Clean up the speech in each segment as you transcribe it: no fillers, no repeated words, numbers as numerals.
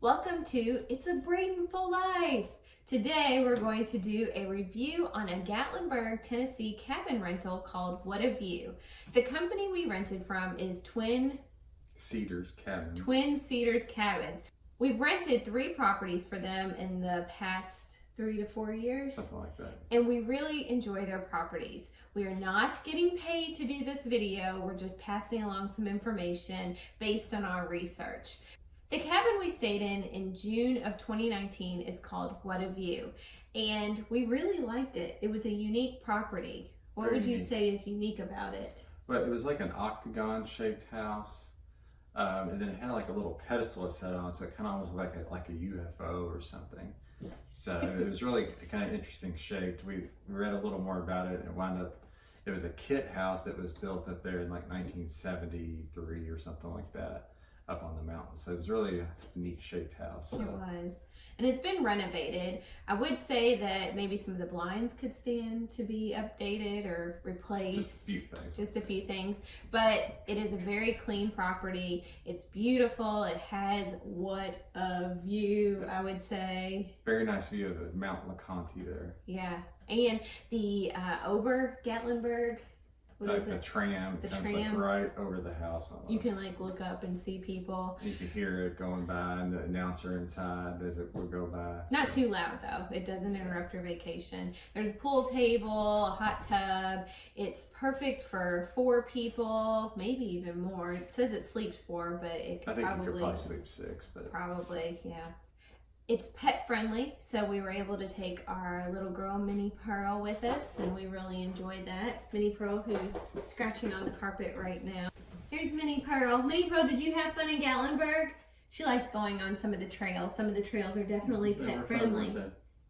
Welcome to It's a Bradenful Life. Today we're going to do a review on a Gatlinburg, Tennessee cabin rental called What a View. The company we rented from is Twin Cedar Cabins. Twin Cedar Cabins. We've rented 3 properties for them in the past 3 to 4 years. Something like that. And we really enjoy their properties. We are not getting paid to do this video. We're just passing along some information based on our research. The cabin we stayed in June of 2019 is called What a View, and we really liked it. It was a unique property. What would you say is unique about it? Well, it was like an octagon-shaped house, and then it had like a little pedestal to set on, so it kind of was like a UFO or something. So it was really kind of interesting shaped. We read a little more about it, and it wound up, it was a kit house that was built up there in like 1973 or something like that, up on the mountain. So it was really a neat shaped house. It was. And it's been renovated. I would say that maybe some of the blinds could stand to be updated or replaced. Just a few things. Just a few things. But it is a very clean property. It's beautiful. It has what a view, I would say. Very nice view of Mount LeConte there. Yeah. And the Ober Gatlinburg. Like the tram comes like right over the house almost. You can like look up and see people. You can hear it going by and the announcer inside as it would go by. Not too loud though. It doesn't interrupt your vacation. There's a pool table, a hot tub. It's perfect for 4 people, maybe even more. It says it sleeps 4, but it could I think you could probably sleep 6. But probably, yeah. It's pet friendly, so we were able to take our little girl, Minnie Pearl, with us, and we really enjoyed that. Minnie Pearl, who's scratching on the carpet right now. Here's Minnie Pearl. Minnie Pearl, did you have fun in Gatlinburg? She liked going on some of the trails. Some of the trails are definitely pet friendly.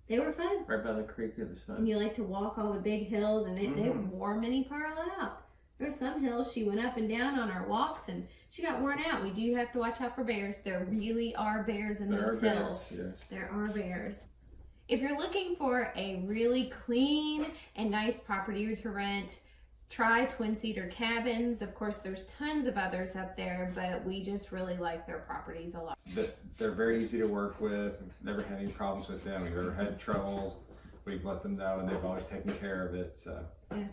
They were fun. Right by the creek, it was fun. And you like to walk all the big hills, and they wore Minnie Pearl out. There were some hills she went up and down on our walks, and she got worn out. We do have to watch out for bears. There really are bears in those hills. Yes. There are bears. If you're looking for a really clean and nice property to rent, try Twin Cedar Cabins. Of course, there's tons of others up there, but we just really like their properties a lot. They're very easy to work with. Never had any problems with them. We've never had troubles. We've let them know, and they've always taken care of it. So. Yeah.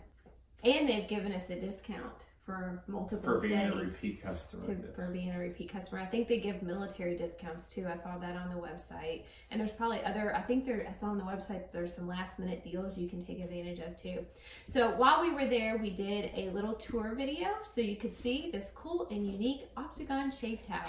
And they've given us a discount for multiple stays. For being a repeat customer. For being a repeat customer. I think they give military discounts too. I saw that on the website. And there's probably other, I saw on the website there's some last minute deals you can take advantage of too. So while we were there, we did a little tour video so you could see this cool and unique octagon shaped house.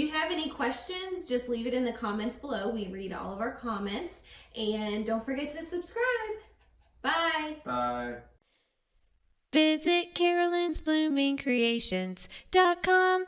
you have any questions, just leave it in the comments below. We read all of our comments. And don't forget to subscribe. Bye. Bye. Visit Carolyn'sBloomingCreations.com.